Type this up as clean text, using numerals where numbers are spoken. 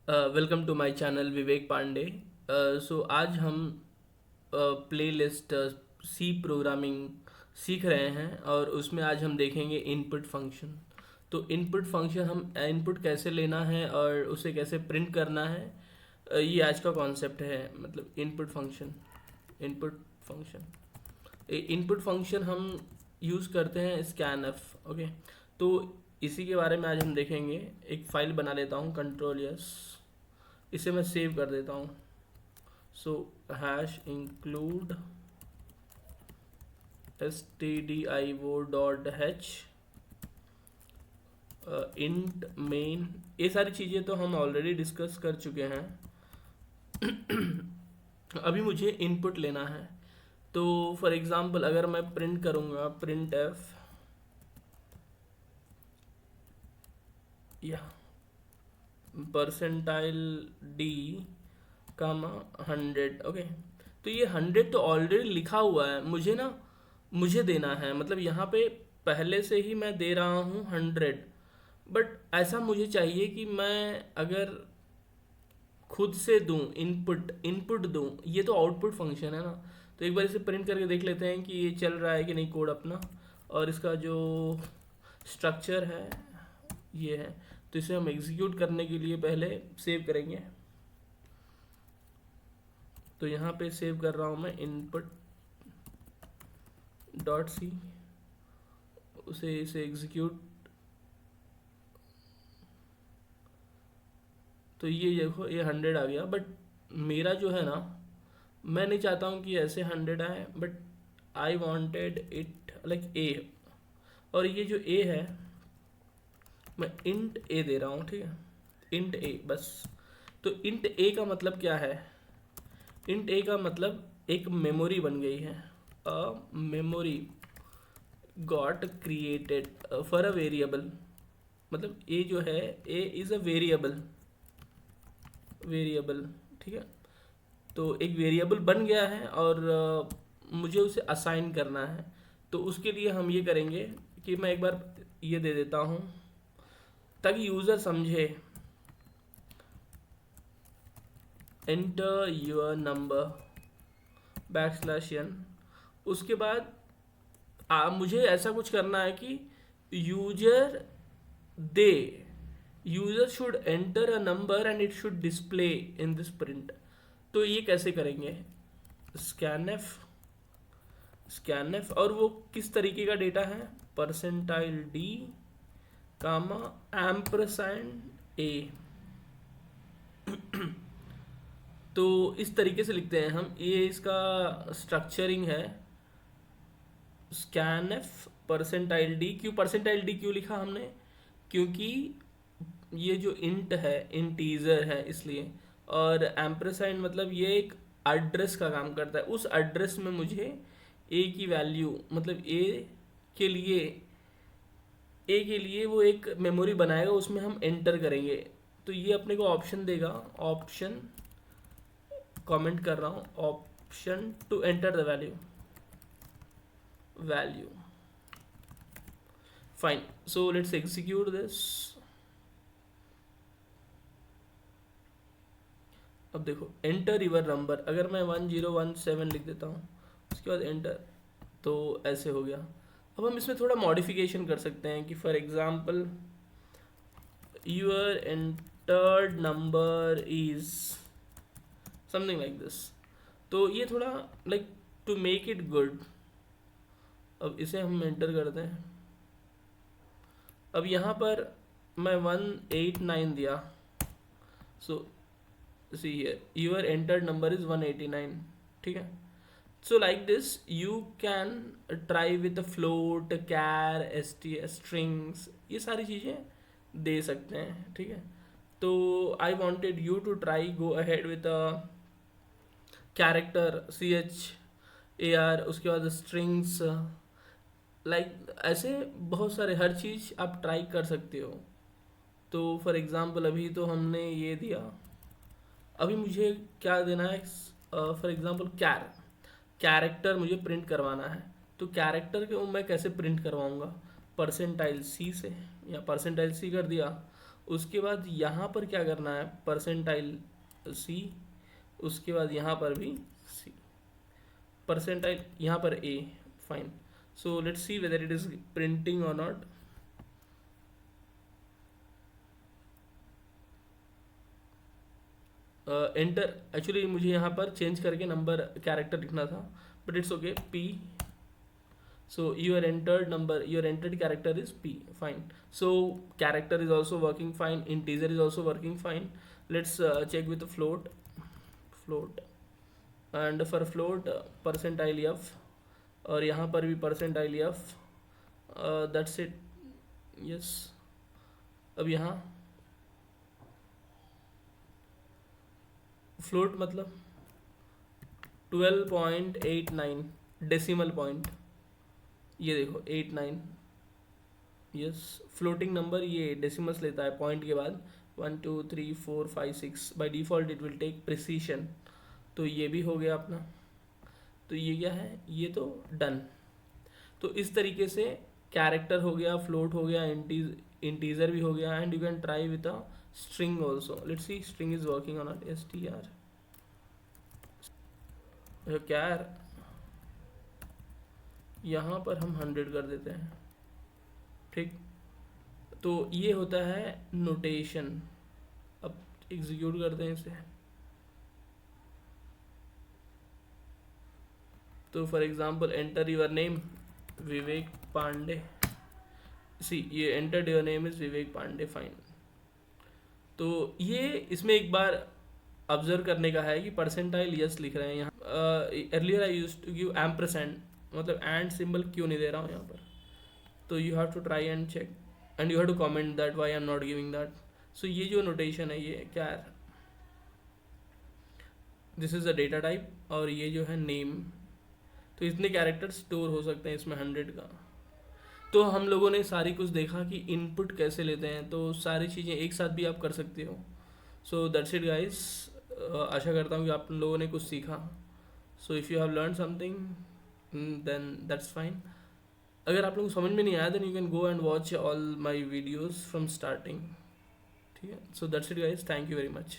Welcome to my channel विवेक पांडे। सो आज हम playlist सी programming सीख रहे हैं और उसमें आज हम देखेंगे इनपुट फंक्शन। तो इनपुट फंक्शन हम इनपुट कैसे लेना है और उसे कैसे प्रिंट करना है, ये आज का कॉन्सेप्ट है। मतलब इनपुट फंक्शन इनपुट फंक्शन हम यूज़ करते हैं स्कैनफ। ओके, तो इसी के बारे में आज हम देखेंगे। एक फाइल बना लेता हूँ, कंट्रोल यस, इसे मैं सेव कर देता हूँ। So hash include stdio.h int main, ये सारी चीज़ें तो हम ऑलरेडी डिस्कस कर चुके हैं। अभी मुझे इनपुट लेना है। तो फॉर एग्जांपल अगर मैं प्रिंट करूँगा प्रिंट एफ या परसेंटाइल डी कामा 100। ओके, तो ये 100 तो ऑलरेडी लिखा हुआ है, मुझे देना है। मतलब यहाँ पे पहले से ही मैं दे रहा हूँ 100, बट ऐसा मुझे चाहिए कि मैं अगर खुद से दूँ, इनपुट दूँ, ये तो आउटपुट फंक्शन है ना। तो एक बार इसे प्रिंट करके देख लेते हैं कि ये चल रहा है कि नहीं कोड अपना, और इसका जो स्ट्रक्चर है ये है। तो इसे हम एग्जीक्यूट करने के लिए पहले सेव करेंगे। तो यहाँ पे सेव कर रहा हूँ मैं इनपुट डॉट सी, इसे एग्जीक्यूट। तो ये देखो ये 100 आ गया, बट मेरा जो है ना, मैं नहीं चाहता हूँ कि ऐसे 100 आए, but I wanted it like a. और ये जो ए है मैं इंट ए दे रहा हूँ, ठीक है, इंट ए बस। तो इंट ए का मतलब क्या है? इंट ए का मतलब एक मेमोरी बन गई है। A memory got created for a variable. मतलब ए जो है, ए इज़ अ वेरिएबल, ठीक है। तो एक वेरिएबल बन गया है और मुझे उसे असाइन करना है। तो उसके लिए हम ये करेंगे कि मैं एक बार ये दे देता हूँ ताकि यूज़र समझे। Enter your number \n। उसके बाद मुझे ऐसा कुछ करना है कि user they user should enter a number and it should display in this print. तो ये कैसे करेंगे? स्कैनफ और वो किस तरीके का डेटा है? परसेंटाइल डी कामा एम्परसैंड ए। तो इस तरीके से लिखते हैं हम, ये इसका स्ट्रक्चरिंग है। स्कैनफ परसेंटाइल डी, क्यों परसेंटाइल डी क्यों लिखा हमने? क्योंकि ये जो इंट है इंटीजर है इसलिए। और एम्परसैंड मतलब ये एक एड्रेस का काम करता है। उस एड्रेस में मुझे ए की वैल्यू, मतलब ए के लिए वो एक मेमोरी बनाएगा, उसमें हम एंटर करेंगे। तो ये अपने को ऑप्शन देगा, ऑप्शन, कमेंट कर रहा हूँ, option to enter the value. Fine, so let's execute this. अब देखो एंटर यूर नंबर, अगर मैं 1017 लिख देता हूँ उसके बाद एंटर, तो ऐसे हो गया। अब हम इसमें थोड़ा मॉडिफिकेशन कर सकते हैं कि for example your entered number is something like this. तो ये थोड़ा like to make it good. अब इसे हम एंटर करते हैं। अब यहाँ पर मैं 189 दिया। So see here your entered number is 189, ठीक है। So like this you can try with float, char, strings, ये सारी चीज़ें दे सकते हैं, ठीक है। तो I wanted you to try go ahead with character CHAR, उसके बाद स्ट्रिंग्स, लाइक ऐसे बहुत सारे, हर चीज़ आप ट्राई कर सकते हो। तो फॉर एग्ज़ाम्पल अभी तो हमने ये दिया, अभी मुझे क्या देना है? फॉर एग्ज़ाम्पल कैरेक्टर मुझे प्रिंट करवाना है। तो कैरेक्टर को मैं कैसे प्रिंट करवाऊँगा? परसेंटाइल सी से, या परसेंटाइल सी कर दिया, उसके बाद यहाँ पर क्या करना है, परसेंटाइल सी, उसके बाद यहाँ पर भी सी, परसेंटाइल यहाँ पर A, fine. So let's see whether it is printing और नॉट. एंटर. एक्चुअली मुझे यहाँ पर चेंज करके नंबर कैरेक्टर लिखना था, but it's okay. P. So your entered character is P. Fine. So character is also working fine. Integer is also working fine. Let's check with the float. And for float percentile f, और यहाँ पर भी percentile f. That's it. Yes. अब यहाँ float मतलब 12.89 decimal point. ये देखो 89. Yes, floating number ये डेसिमल्स लेता है पॉइंट के बाद. 1 2 3 4 5 6. By default it will take precision. तो ये भी हो गया अपना. तो ये क्या है, ये तो डन. तो इस तरीके से कैरेक्टर हो गया, फ्लोट हो गया, इंटीजर भी हो गया. And you can try with a string also. Let's see string is working on it. str. क्या यार, यहाँ पर हम 100 कर देते हैं. ठीक. तो ये होता है नोटेशन. अब एग्जीक्यूट करते हैं इसे. तो for example enter your name Vivek Pandey. See, ये enter your name is Vivek Pandey. Fine. तो ये इसमें एक बार ऑब्जर्व करने का है कि परसेंटाइल यस लिख रहे हैं यहाँ. Earlier I used to give ampersand, मतलब एंड सिंबल क्यों नहीं दे रहा हूँ यहाँ पर. तो you have to try and check and you have to comment that why I am not giving that. So ये जो नोटेशन है ये क्या है, this is a data type, और ये जो है नेम. तो इतने कैरेक्टर स्टोर हो सकते हैं इसमें 100 का. तो हम लोगों ने सारी कुछ देखा कि इनपुट कैसे लेते हैं. तो सारी चीज़ें एक साथ भी आप कर सकते हो. So that's it guys. आशा करता हूँ कि आप लोगों ने कुछ सीखा. So if you have learn something then that's fine. अगर आप लोगों को समझ में नहीं आया then you can go and watch all my videos from starting. ठीक है. So that's it guys. Thank you very much.